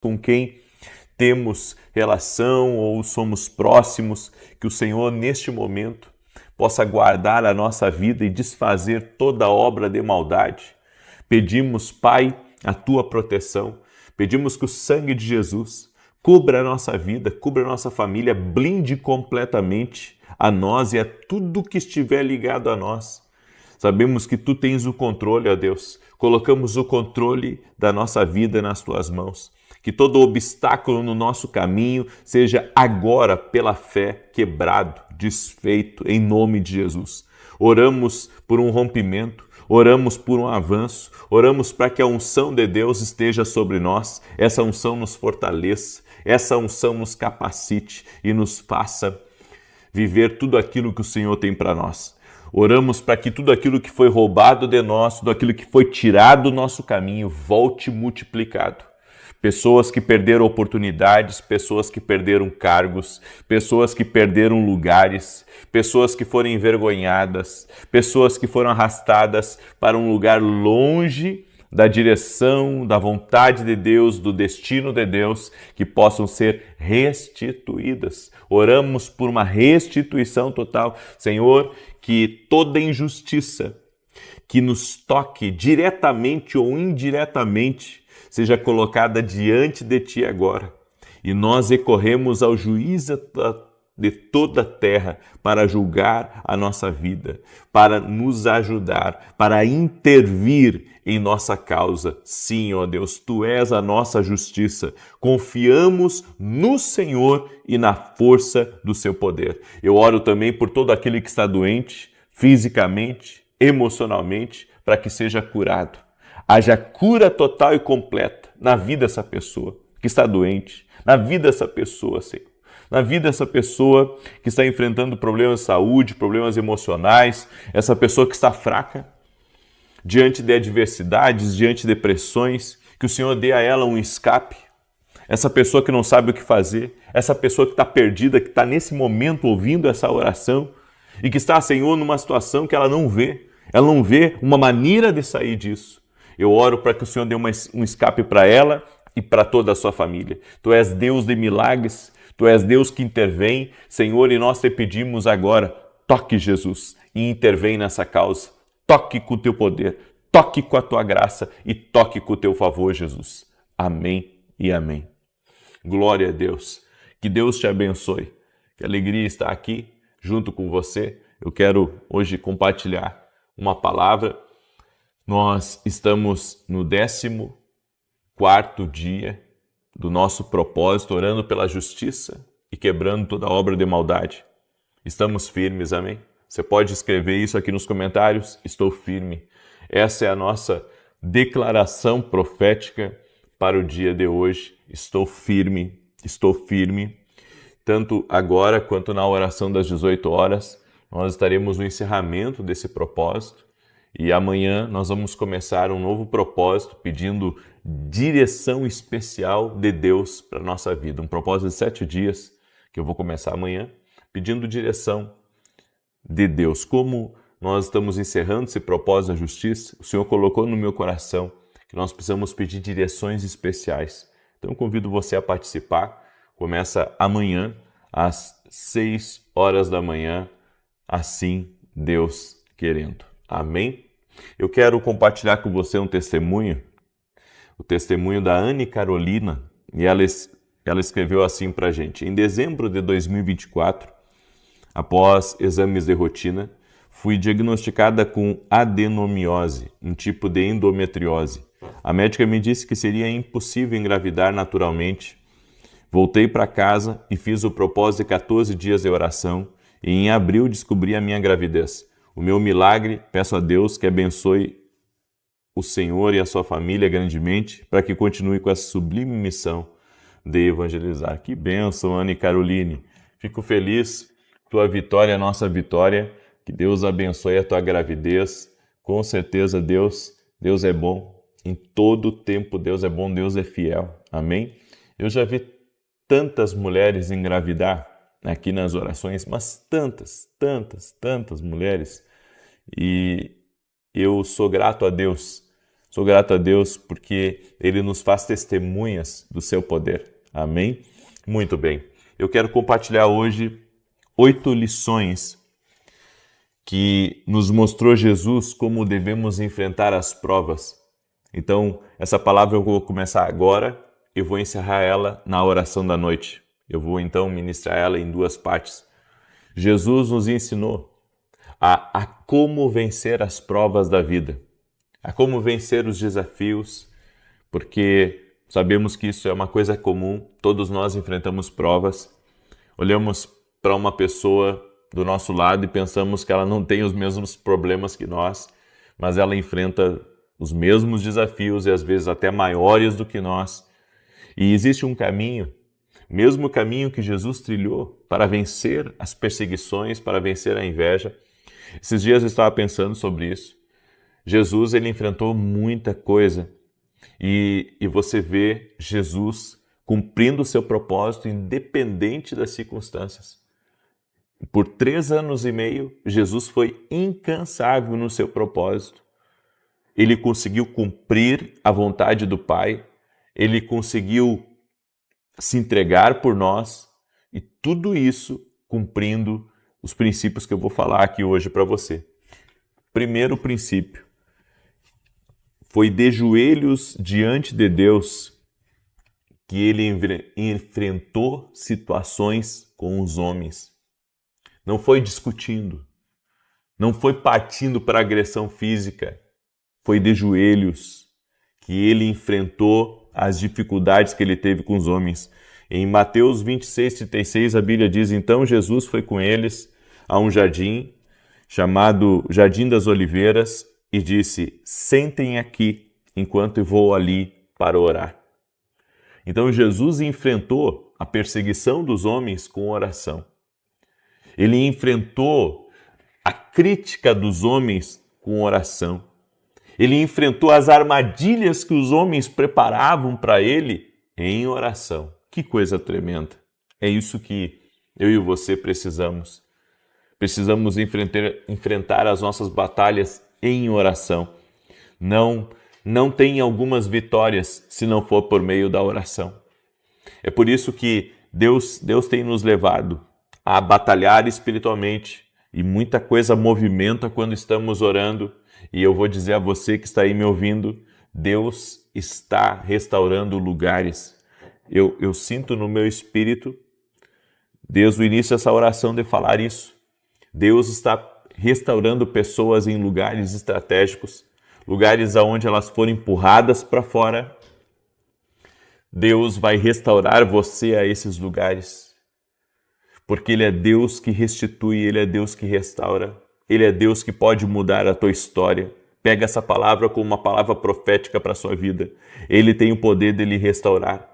com quem temos relação ou somos próximos, que o Senhor, neste momento, possa guardar a nossa vida e desfazer toda obra de maldade. Pedimos, Pai, a tua proteção. Pedimos que o sangue de Jesus cubra a nossa vida, cubra a nossa família, blinde completamente a nós e a tudo que estiver ligado a nós. Sabemos que tu tens o controle, ó Deus. Colocamos o controle da nossa vida nas tuas mãos. Que todo obstáculo no nosso caminho seja agora, pela fé, quebrado, desfeito, em nome de Jesus. Oramos por um rompimento, oramos por um avanço, oramos para que a unção de Deus esteja sobre nós, essa unção nos fortaleça, essa unção nos capacite e nos faça viver tudo aquilo que o Senhor tem para nós. Oramos para que tudo aquilo que foi roubado de nós, tudo aquilo que foi tirado do nosso caminho, volte multiplicado. Pessoas que perderam oportunidades, pessoas que perderam cargos, pessoas que perderam lugares, pessoas que foram envergonhadas, pessoas que foram arrastadas para um lugar longe da direção, da vontade de Deus, do destino de Deus, que possam ser restituídas. Oramos por uma restituição total. Senhor, que toda injustiça que nos toque diretamente ou indiretamente seja colocada diante de Ti agora. E nós recorremos ao juiz de toda a terra para julgar a nossa vida, para nos ajudar, para intervir em nossa causa. Sim, ó Deus, Tu és a nossa justiça. Confiamos no Senhor e na força do Seu poder. Eu oro também por todo aquele que está doente, fisicamente, emocionalmente, para que seja curado. Haja cura total e completa na vida dessa pessoa que está doente, na vida dessa pessoa, Senhor. Na vida dessa pessoa que está enfrentando problemas de saúde, problemas emocionais, essa pessoa que está fraca, diante de adversidades, diante de pressões, que o Senhor dê a ela um escape. Essa pessoa que não sabe o que fazer, essa pessoa que está perdida, que está nesse momento ouvindo essa oração e que está, Senhor, numa situação que ela não vê uma maneira de sair disso. Eu oro para que o Senhor dê um escape para ela e para toda a sua família. Tu és Deus de milagres, Tu és Deus que intervém, Senhor, e nós te pedimos agora, toque Jesus e intervém nessa causa. Toque com o Teu poder, toque com a Tua graça e toque com o Teu favor, Jesus. Amém e amém. Glória a Deus. Que Deus te abençoe. Que alegria estar aqui junto com você. Eu quero hoje compartilhar uma palavra. Nós estamos no 14º dia do nosso propósito, orando pela justiça e quebrando toda obra de maldade. Estamos firmes, amém? Você pode escrever isso aqui nos comentários. Estou firme. Essa é a nossa declaração profética para o dia de hoje. Estou firme, tanto agora quanto na oração das 18 horas. Nós estaremos no encerramento desse propósito e amanhã nós vamos começar um novo propósito pedindo direção especial de Deus para a nossa vida. Um propósito de 7 dias que eu vou começar amanhã pedindo direção de Deus. Como nós estamos encerrando esse propósito da justiça, o Senhor colocou no meu coração que nós precisamos pedir direções especiais. Então eu convido você a participar. Começa amanhã às 6 horas da manhã, assim Deus querendo. Amém? Eu quero compartilhar com você um testemunho, o testemunho da Anne Carolina, e ela escreveu assim para a gente. Em dezembro de 2024, após exames de rotina, fui diagnosticada com adenomiose, um tipo de endometriose. A médica me disse que seria impossível engravidar naturalmente. Voltei para casa e fiz o propósito de 14 dias de oração e em abril descobri a minha gravidez. O meu milagre, peço a Deus que abençoe o Senhor e a sua família grandemente para que continue com essa sublime missão de evangelizar. Que bênção, Anne Caroline. Fico feliz. Tua vitória é a nossa vitória. Que Deus abençoe a tua gravidez. Com certeza Deus é bom. Em todo tempo Deus é bom, Deus é fiel. Amém? Eu já vi tantas mulheres engravidar aqui nas orações, mas tantas mulheres. E eu sou grato a Deus Sou grato a Deus porque Ele nos faz testemunhas do seu poder. Amém? Muito bem. Eu quero compartilhar hoje 8 lições que nos mostrou Jesus como devemos enfrentar as provas. Então, essa palavra eu vou começar agora e vou encerrar ela na oração da noite. Eu vou então ministrar ela em 2 partes. Jesus nos ensinou a como vencer as provas da vida, a como vencer os desafios, porque sabemos que isso é uma coisa comum, todos nós enfrentamos provas. Olhamos para uma pessoa do nosso lado e pensamos que ela não tem os mesmos problemas que nós, mas ela enfrenta os mesmos desafios e às vezes até maiores do que nós. E existe um caminho, mesmo caminho que Jesus trilhou para vencer as perseguições, para vencer a inveja. Esses dias eu estava pensando sobre isso. Jesus, ele enfrentou muita coisa e você vê Jesus cumprindo o seu propósito independente das circunstâncias. Por 3 anos e meio, Jesus foi incansável no seu propósito. Ele conseguiu cumprir a vontade do Pai, ele conseguiu se entregar por nós e tudo isso cumprindo os princípios que eu vou falar aqui hoje para você. Primeiro princípio, foi de joelhos diante de Deus que ele enfrentou situações com os homens. Não foi discutindo, não foi partindo para agressão física, foi de joelhos que ele enfrentou as dificuldades que ele teve com os homens. Em Mateus 26:36, a Bíblia diz: então Jesus foi com eles a um jardim, chamado Jardim das Oliveiras, e disse: sentem aqui, enquanto eu vou ali para orar. Então Jesus enfrentou a perseguição dos homens com oração. Ele enfrentou a crítica dos homens com oração. Ele enfrentou as armadilhas que os homens preparavam para ele em oração. Que coisa tremenda! É isso que eu e você precisamos. Precisamos enfrentar as nossas batalhas em oração. Não tem algumas vitórias se não for por meio da oração. É por isso que Deus tem nos levado a batalhar espiritualmente e muita coisa movimenta quando estamos orando. E eu vou dizer a você que está aí me ouvindo, Deus está restaurando lugares. Eu sinto no meu espírito, desde o início dessa oração, de falar isso. Deus está restaurando pessoas em lugares estratégicos, lugares aonde elas foram empurradas para fora. Deus vai restaurar você a esses lugares, porque Ele é Deus que restitui, Ele é Deus que restaura, Ele é Deus que pode mudar a tua história. Pega essa palavra como uma palavra profética para a sua vida. Ele tem o poder de lhe restaurar.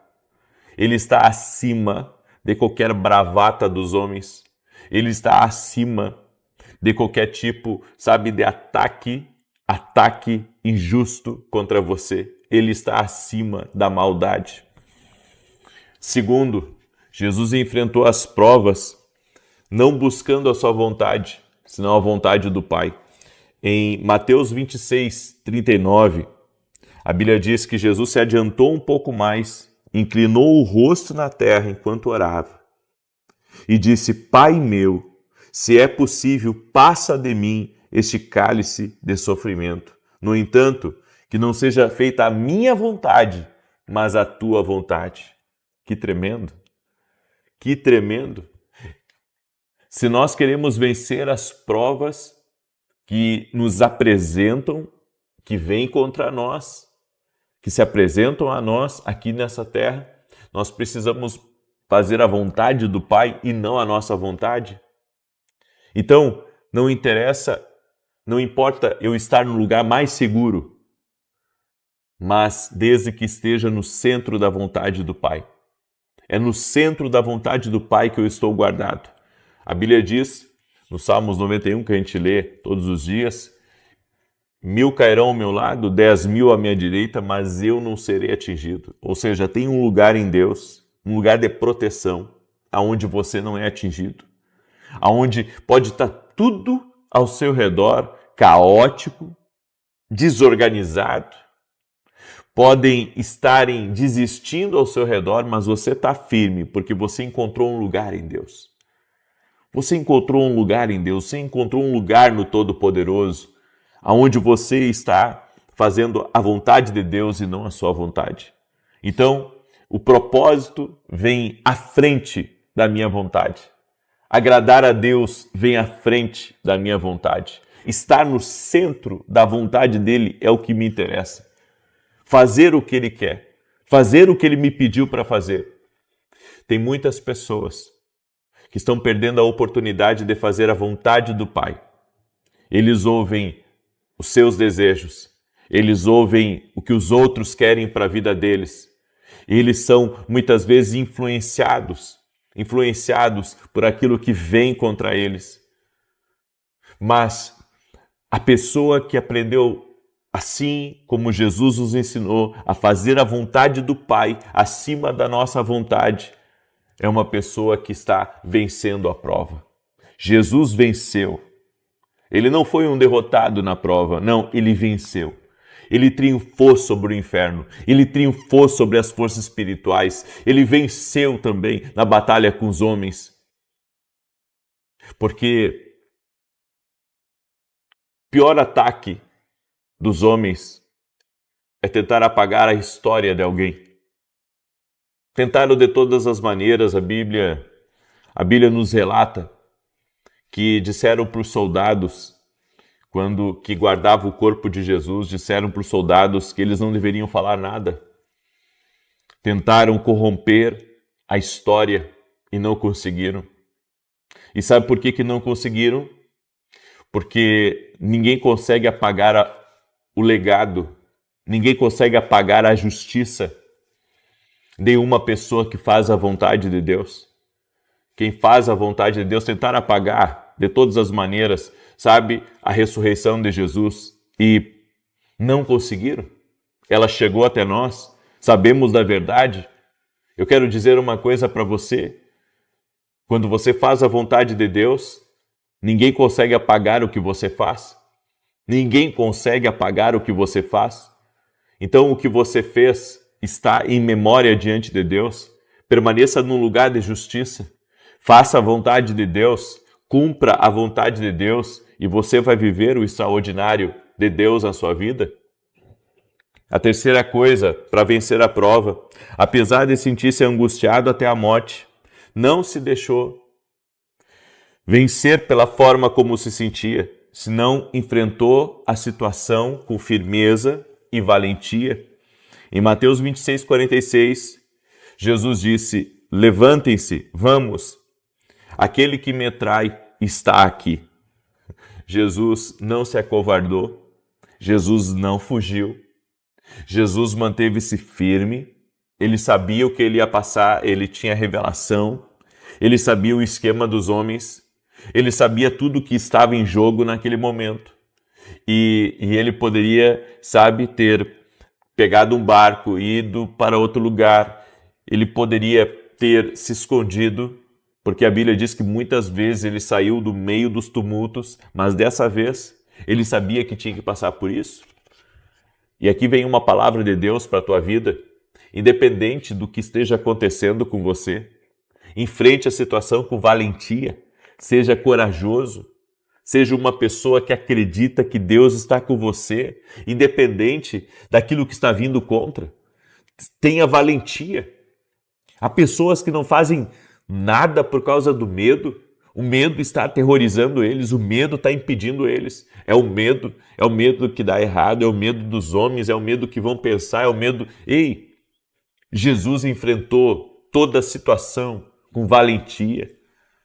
Ele está acima de qualquer bravata dos homens. Ele está acima de qualquer tipo, de ataque injusto contra você. Ele está acima da maldade. Segundo, Jesus enfrentou as provas não buscando a sua vontade, senão a vontade do Pai. Em Mateus 26:39, a Bíblia diz que Jesus se adiantou um pouco mais, inclinou o rosto na terra enquanto orava e disse: Pai meu, se é possível, passa de mim este cálice de sofrimento. No entanto, que não seja feita a minha vontade, mas a tua vontade. Que tremendo! Que tremendo! Se nós queremos vencer as provas que nos apresentam, que vêm contra nós, que se apresentam a nós aqui nessa terra, nós precisamos fazer a vontade do Pai e não a nossa vontade. Então, não importa eu estar no lugar mais seguro, mas desde que esteja no centro da vontade do Pai. É no centro da vontade do Pai que eu estou guardado. A Bíblia diz, no Salmos 91, que a gente lê todos os dias, 1000 cairão ao meu lado, 10.000 à minha direita, mas eu não serei atingido. Ou seja, tem um lugar em Deus, um lugar de proteção, aonde você não é atingido. Aonde pode estar tudo ao seu redor caótico, desorganizado, podem estarem desistindo ao seu redor, mas você está firme, porque você encontrou um lugar em Deus. Você encontrou um lugar em Deus, você encontrou um lugar no Todo-Poderoso, onde você está fazendo a vontade de Deus e não a sua vontade. Então, o propósito vem à frente da minha vontade. Agradar a Deus vem à frente da minha vontade. Estar no centro da vontade dele é o que me interessa. Fazer o que ele quer, fazer o que ele me pediu para fazer. Tem muitas pessoas que estão perdendo a oportunidade de fazer a vontade do Pai. Eles ouvem os seus desejos, eles ouvem o que os outros querem para a vida deles. Eles são muitas vezes influenciados por aquilo que vem contra eles. Mas a pessoa que aprendeu assim como Jesus nos ensinou a fazer a vontade do Pai acima da nossa vontade, é uma pessoa que está vencendo a prova. Jesus venceu. Ele não foi um derrotado na prova, não, ele venceu. Ele triunfou sobre o inferno, ele triunfou sobre as forças espirituais, ele venceu também na batalha com os homens. Porque o pior ataque dos homens é tentar apagar a história de alguém. Tentaram de todas as maneiras, a Bíblia nos relata que disseram para os soldados, que guardavam o corpo de Jesus, disseram para os soldados que eles não deveriam falar nada. Tentaram corromper a história e não conseguiram. E sabe por que não conseguiram? Porque ninguém consegue apagar o legado, ninguém consegue apagar a justiça de uma pessoa que faz a vontade de Deus. Quem faz a vontade de Deus, tentar apagar de todas as maneiras, sabe, a ressurreição de Jesus, e não conseguiram. Ela chegou até nós, sabemos da verdade. Eu quero dizer uma coisa para você: quando você faz a vontade de Deus, ninguém consegue apagar o que você faz. Ninguém consegue apagar o que você faz. Então, o que você fez está em memória diante de Deus. Permaneça num lugar de justiça. Faça a vontade de Deus. Cumpra a vontade de Deus e você vai viver o extraordinário de Deus na sua vida. A terceira coisa, para vencer a prova, apesar de sentir-se angustiado até a morte, não se deixou vencer pela forma como se sentia, senão enfrentou a situação com firmeza e valentia. Em Mateus 26:46, Jesus disse: levantem-se, vamos, aquele que me trai está aqui. Jesus não se acovardou, Jesus não fugiu, Jesus manteve-se firme, ele sabia o que ele ia passar, ele tinha revelação, ele sabia o esquema dos homens, ele sabia tudo o que estava em jogo naquele momento. E ele poderia, ter pegado um barco e ido para outro lugar. Ele poderia ter se escondido, porque a Bíblia diz que muitas vezes ele saiu do meio dos tumultos, mas dessa vez ele sabia que tinha que passar por isso. E aqui vem uma palavra de Deus para a tua vida, independente do que esteja acontecendo com você. Enfrente a situação com valentia, seja corajoso, seja uma pessoa que acredita que Deus está com você, independente daquilo que está vindo contra. Tenha valentia. Há pessoas que não fazem nada por causa do medo. O medo está aterrorizando eles, o medo está impedindo eles. É o medo que dá errado, é o medo dos homens, é o medo que vão pensar, é o medo... Ei, Jesus enfrentou toda a situação com valentia,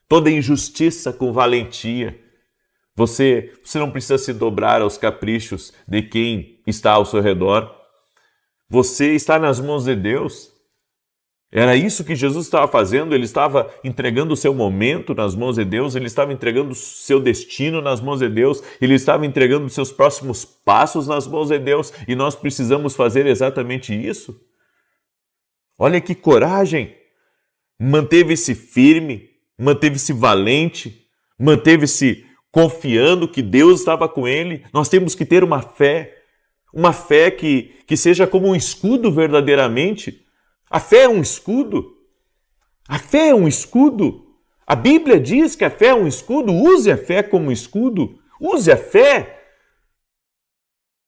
toda injustiça com valentia. Você não precisa se dobrar aos caprichos de quem está ao seu redor. Você está nas mãos de Deus. Era isso que Jesus estava fazendo, ele estava entregando o seu momento nas mãos de Deus, ele estava entregando o seu destino nas mãos de Deus, ele estava entregando os seus próximos passos nas mãos de Deus, e nós precisamos fazer exatamente isso. Olha que coragem! Manteve-se firme, manteve-se valente, manteve-se confiando que Deus estava com ele. Nós temos que ter uma fé Uma fé que seja como um escudo verdadeiramente. A fé é um escudo. A fé é um escudo. A Bíblia diz que a fé é um escudo. Use a fé como escudo. Use a fé.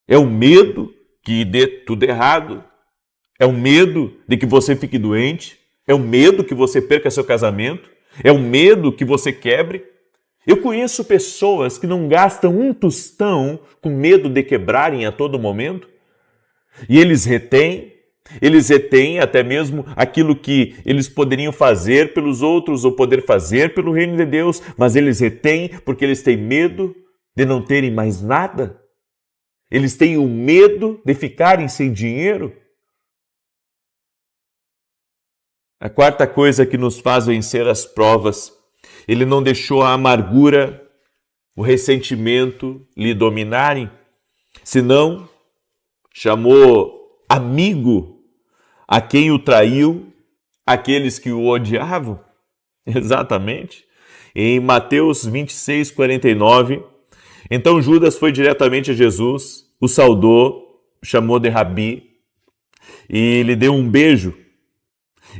É o medo que dê tudo errado. É o medo de que você fique doente. É o medo que você perca seu casamento. É o medo que você quebre. Eu conheço pessoas que não gastam um tostão com medo de quebrarem a todo momento. E eles retêm até mesmo aquilo que eles poderiam fazer pelos outros ou poder fazer pelo reino de Deus, mas eles retêm porque eles têm medo de não terem mais nada. Eles têm o medo de ficarem sem dinheiro. A quarta coisa que nos faz vencer as provas, ele não deixou a amargura, o ressentimento lhe dominarem, senão chamou amigo a quem o traiu, aqueles que o odiavam. Exatamente. Em Mateus 26, 49, então Judas foi diretamente a Jesus, o saudou, chamou de Rabi e lhe deu um beijo.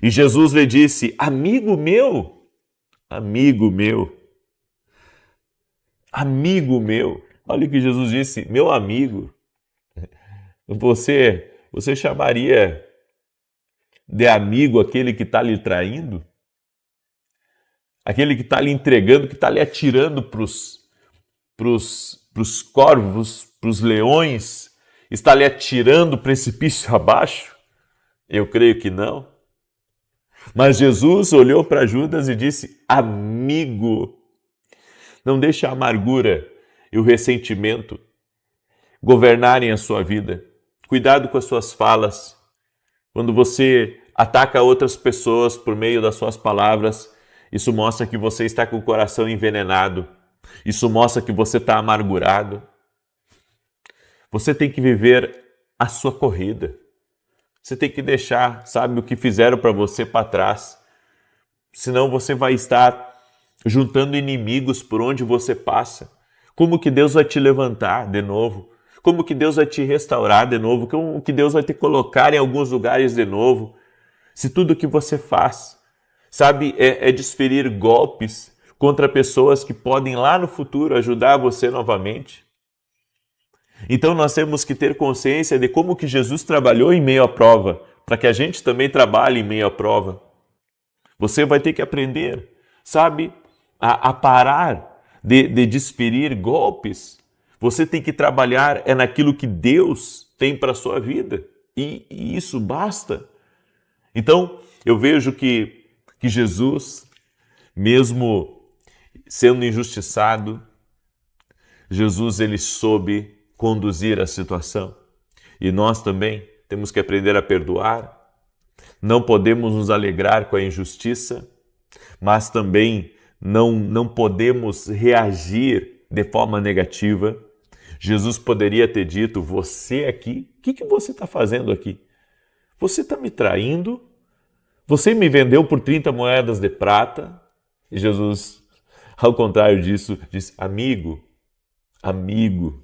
E Jesus lhe disse, amigo meu, amigo meu, amigo meu. Olha o que Jesus disse, meu amigo. Você chamaria de amigo aquele que está lhe traindo? Aquele que está lhe entregando, que está lhe atirando para os corvos, para os leões? Está lhe atirando precipício abaixo? Eu creio que não. Mas Jesus olhou para Judas e disse, amigo, não deixe a amargura e o ressentimento governarem a sua vida. Cuidado com as suas falas. Quando você ataca outras pessoas por meio das suas palavras, isso mostra que você está com o coração envenenado. Isso mostra que você está amargurado. Você tem que viver a sua corrida. Você tem que deixar, sabe, o que fizeram para você para trás. Senão você vai estar juntando inimigos por onde você passa. Como que Deus vai te levantar de novo? Como que Deus vai te restaurar de novo? Como que Deus vai te colocar em alguns lugares de novo? Se tudo que você faz, sabe, é desferir golpes contra pessoas que podem lá no futuro ajudar você novamente. Então nós temos que ter consciência de como que Jesus trabalhou em meio à prova, para que a gente também trabalhe em meio à prova. Você vai ter que aprender, sabe, a parar de desferir golpes. Você tem que trabalhar naquilo que Deus tem para a sua vida. E isso basta. Então, eu vejo que Jesus, mesmo sendo injustiçado, Jesus ele soube conduzir a situação. E nós também temos que aprender a perdoar. Não podemos nos alegrar com a injustiça, mas também não podemos reagir de forma negativa. Jesus poderia ter dito, você aqui, o que você está fazendo aqui? Você está me traindo? Você me vendeu por 30 moedas de prata? E Jesus, ao contrário disso, disse, amigo, amigo,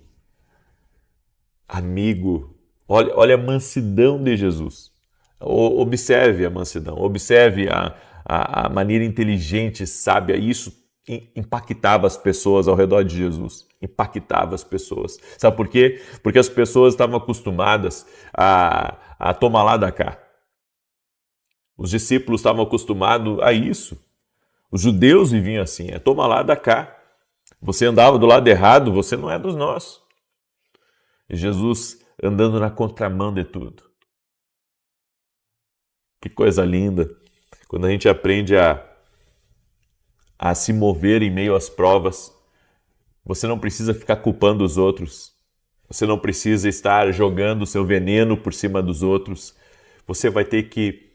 amigo. Olha a mansidão de Jesus. Observe a mansidão, observe a maneira inteligente, sábia. Isso impactava as pessoas ao redor de Jesus. Impactava as pessoas. Sabe por quê? Porque as pessoas estavam acostumadas a tomar lá da cá. Os discípulos estavam acostumados a isso. Os judeus viviam assim, toma lá da cá. Você andava do lado errado, você não é dos nossos. E Jesus andando na contramão de tudo. Que coisa linda. Quando a gente aprende a se mover em meio às provas, você não precisa ficar culpando os outros. Você não precisa estar jogando o seu veneno por cima dos outros. Você vai ter que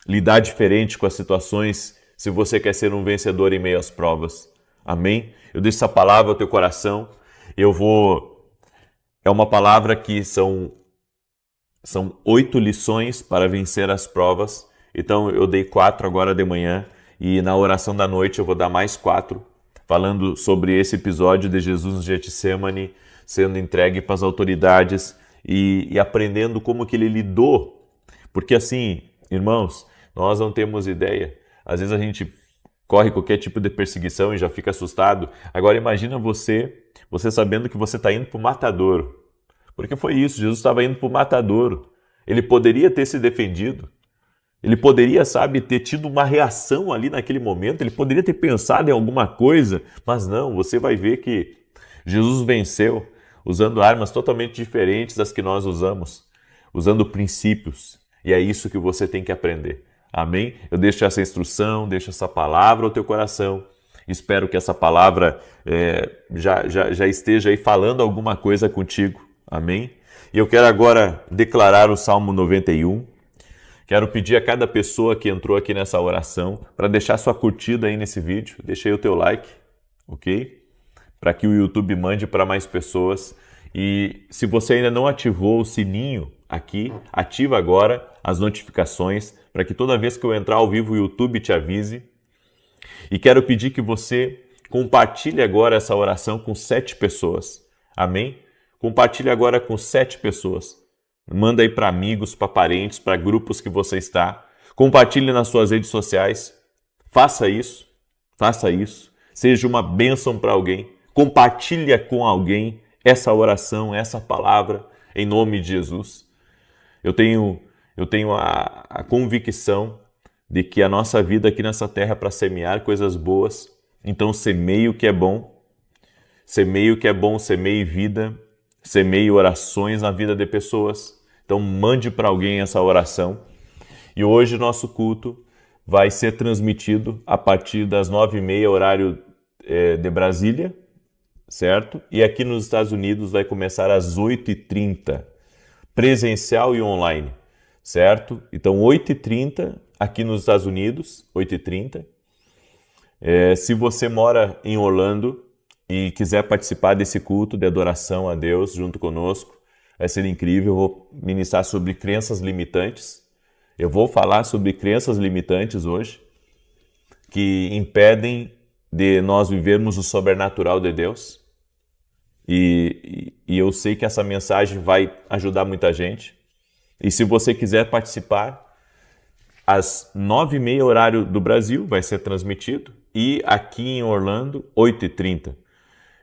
lidar diferente com as situações se você quer ser um vencedor em meio às provas. Amém? Eu deixo essa palavra ao teu coração. É uma palavra que são 8 lições para vencer as provas. Então eu dei 4 agora de manhã e na oração da noite eu vou dar mais 4, falando sobre esse episódio de Jesus no Getsemane, sendo entregue para as autoridades e aprendendo como que ele lidou. Porque assim, irmãos, nós não temos ideia. Às vezes a gente corre qualquer tipo de perseguição e já fica assustado. Agora imagina você sabendo que você está indo para o matadouro. Porque foi isso, Jesus estava indo para o matadouro. Ele poderia ter se defendido. Ele poderia, ter tido uma reação ali naquele momento. Ele poderia ter pensado em alguma coisa. Mas não, você vai ver que Jesus venceu usando armas totalmente diferentes das que nós usamos. Usando princípios. E é isso que você tem que aprender. Amém? Eu deixo essa instrução, deixo essa palavra ao teu coração. Espero que essa palavra já esteja aí falando alguma coisa contigo. Amém? E eu quero agora declarar o Salmo 91. Quero pedir a cada pessoa que entrou aqui nessa oração para deixar sua curtida aí nesse vídeo. Deixa aí o teu like, ok? Para que o YouTube mande para mais pessoas. E se você ainda não ativou o sininho aqui, ativa agora as notificações para que toda vez que eu entrar ao vivo o YouTube te avise. E quero pedir que você compartilhe agora essa oração com 7 pessoas. Amém? Compartilhe agora com 7 pessoas. Manda aí para amigos, para parentes, para grupos que você está. Compartilhe nas suas redes sociais. Faça isso. Faça isso. Seja uma bênção para alguém. Compartilhe com alguém essa oração, essa palavra, em nome de Jesus. Eu tenho a convicção de que a nossa vida aqui nessa terra é para semear coisas boas. Então semeie o que é bom. Semeie o que é bom, semeie vida. Semeie orações na vida de pessoas. Então mande para alguém essa oração. E hoje nosso culto vai ser transmitido a partir das 9h30, horário de Brasília, certo? E aqui nos Estados Unidos vai começar às 8h30, presencial e online, certo? Então 8h30 aqui nos Estados Unidos, 8h30. Se você mora em Orlando e quiser participar desse culto de adoração a Deus junto conosco, vai ser incrível. Eu vou ministrar sobre crenças limitantes. Eu vou falar sobre crenças limitantes hoje, que impedem de nós vivermos o sobrenatural de Deus. E eu sei que essa mensagem vai ajudar muita gente. E se você quiser participar, às 9h30, horário do Brasil, vai ser transmitido. E aqui em Orlando, 8h30.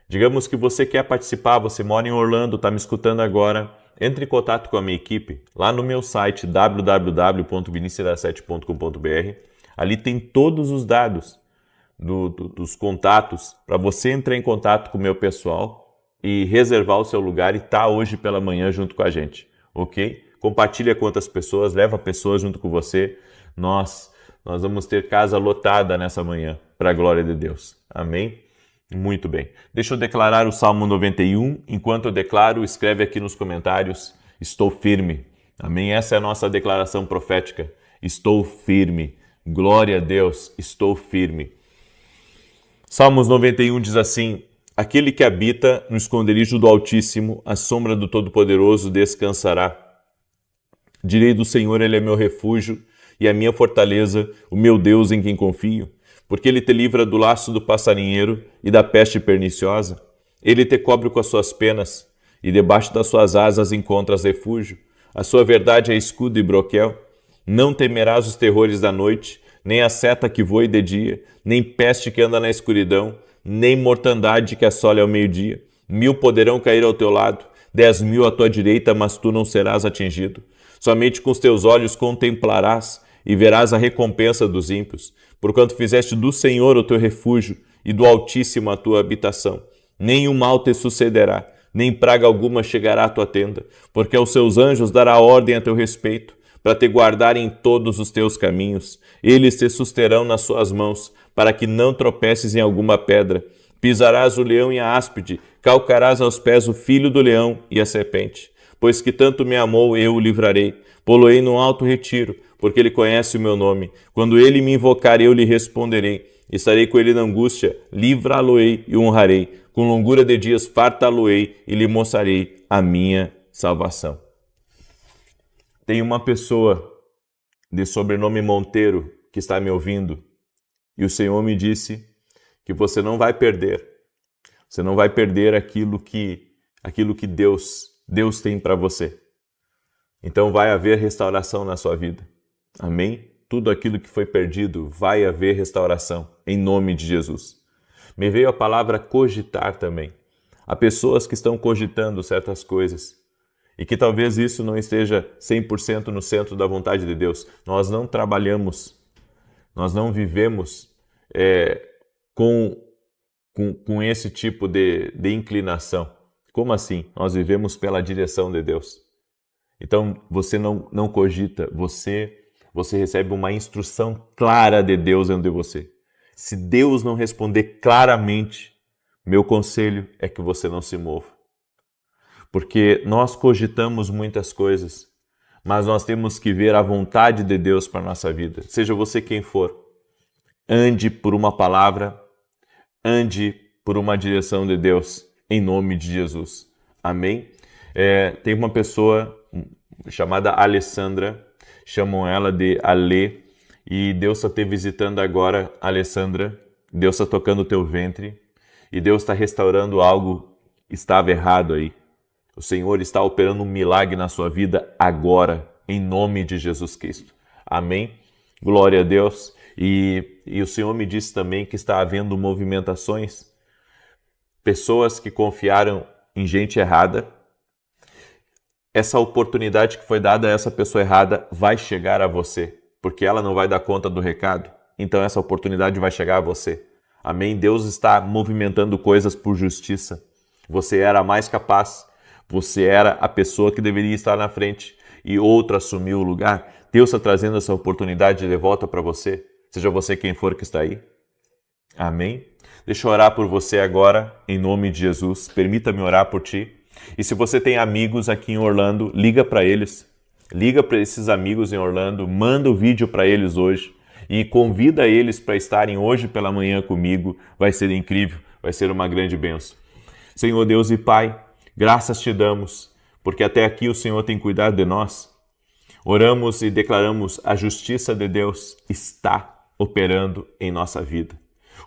Digamos que você quer participar, você mora em Orlando, está me escutando agora, entre em contato com a minha equipe, lá no meu site www.vinicius7.com.br. Ali tem todos os dados dos contatos para você entrar em contato com o meu pessoal e reservar o seu lugar e estar hoje pela manhã junto com a gente, ok? Compartilha com outras pessoas, leva pessoas junto com você. Nós vamos ter casa lotada nessa manhã, para a glória de Deus. Amém? Muito bem. Deixa eu declarar o Salmo 91. Enquanto eu declaro, escreve aqui nos comentários, estou firme. Amém? Essa é a nossa declaração profética. Estou firme. Glória a Deus, estou firme. Salmos 91 diz assim: aquele que habita no esconderijo do Altíssimo, à sombra do Todo-Poderoso descansará. Direi do Senhor, Ele é meu refúgio e a minha fortaleza, o meu Deus em quem confio. Porque Ele te livra do laço do passarinheiro e da peste perniciosa. Ele te cobre com as suas penas, e debaixo das suas asas encontras refúgio. A sua verdade é escudo e broquel. Não temerás os terrores da noite, nem a seta que voe de dia, nem peste que anda na escuridão, nem mortandade que assole ao meio-dia. 1000 poderão cair ao teu lado, 10.000 à tua direita, mas tu não serás atingido. Somente com os teus olhos contemplarás e verás a recompensa dos ímpios, porquanto fizeste do Senhor o teu refúgio e do Altíssimo a tua habitação. Nenhum mal te sucederá, nem praga alguma chegará à tua tenda, porque aos seus anjos dará ordem a teu respeito, para te guardar em todos os teus caminhos. Eles te susterão nas suas mãos, para que não tropeces em alguma pedra. Pisarás o leão e a áspide, calcarás aos pés o filho do leão e a serpente. Pois que tanto me amou, eu o livrarei. Pô-lo-ei no alto retiro, porque ele conhece o meu nome. Quando ele me invocar, eu lhe responderei. Estarei com ele na angústia, livrá-lo-ei e honrarei. Com longura de dias fartá-lo-ei e lhe mostrarei a minha salvação. Tem uma pessoa de sobrenome Monteiro que está me ouvindo e o Senhor me disse que você não vai perder. Você não vai perder aquilo que Deus Deus tem para você. Então vai haver restauração na sua vida. Amém? Tudo aquilo que foi perdido, vai haver restauração, em nome de Jesus. Me veio a palavra cogitar também. Há pessoas que estão cogitando certas coisas e que talvez isso não esteja 100% no centro da vontade de Deus. Nós não trabalhamos, nós não vivemos com esse tipo de inclinação. Como assim? Nós vivemos pela direção de Deus. Então você não cogita, você recebe uma instrução clara de Deus dentro de você. Se Deus não responder claramente, meu conselho é que você não se mova. Porque nós cogitamos muitas coisas, mas nós temos que ver a vontade de Deus para a nossa vida. Seja você quem for, ande por uma palavra, ande por uma direção de Deus, em nome de Jesus. Amém? Tem uma pessoa chamada Alessandra, chamam ela de Ale, e Deus está te visitando agora, Alessandra. Deus está tocando o teu ventre e Deus está restaurando algo que estava errado aí. O Senhor está operando um milagre na sua vida agora, em nome de Jesus Cristo. Amém? Glória a Deus. E o Senhor me disse também que está havendo movimentações, pessoas que confiaram em gente errada. Essa oportunidade que foi dada a essa pessoa errada vai chegar a você, porque ela não vai dar conta do recado. Então essa oportunidade vai chegar a você. Amém? Deus está movimentando coisas por justiça. Você era a mais capaz, você era a pessoa que deveria estar na frente e outra assumiu o lugar. Deus está trazendo essa oportunidade de volta para você, seja você quem for que está aí. Amém? Deixa eu orar por você agora, em nome de Jesus. Permita-me orar por ti. E se você tem amigos aqui em Orlando, liga para eles. Liga para esses amigos em Orlando, manda o vídeo para eles hoje e convida eles para estarem hoje pela manhã comigo. Vai ser incrível, vai ser uma grande bênção. Senhor Deus e Pai, graças te damos, porque até aqui o Senhor tem cuidado de nós. Oramos e declaramos: a justiça de Deus está operando em nossa vida.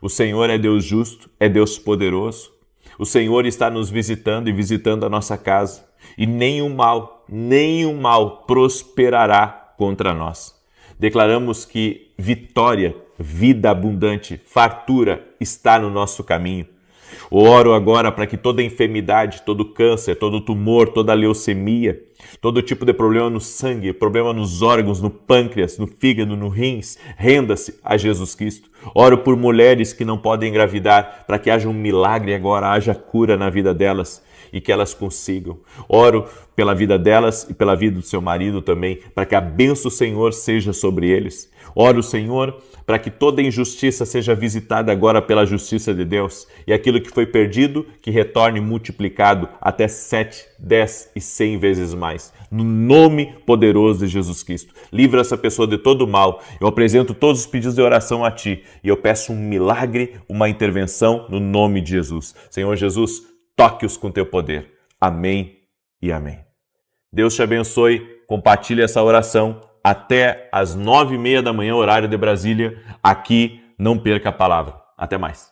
O Senhor é Deus justo, é Deus poderoso. O Senhor está nos visitando e visitando a nossa casa. E nenhum mal prosperará contra nós. Declaramos que vitória, vida abundante, fartura está no nosso caminho. Oro agora para que toda enfermidade, todo câncer, todo tumor, toda leucemia, todo tipo de problema no sangue, problema nos órgãos, no pâncreas, no fígado, no rins, renda-se a Jesus Cristo. Oro por mulheres que não podem engravidar, para que haja um milagre agora, haja cura na vida delas e que elas consigam. Oro pela vida delas e pela vida do seu marido também, para que a bênção do Senhor seja sobre eles. Oro, Senhor, para que toda injustiça seja visitada agora pela justiça de Deus e aquilo que foi perdido, que retorne multiplicado até 7, 10 e 100 vezes mais. No nome poderoso de Jesus Cristo. Livra essa pessoa de todo mal. Eu apresento todos os pedidos de oração a Ti e eu peço um milagre, uma intervenção no nome de Jesus. Senhor Jesus, toque-os com Teu poder. Amém e amém. Deus te abençoe. Compartilhe essa oração até às 9h30 da manhã, horário de Brasília. Aqui, não perca a palavra. Até mais.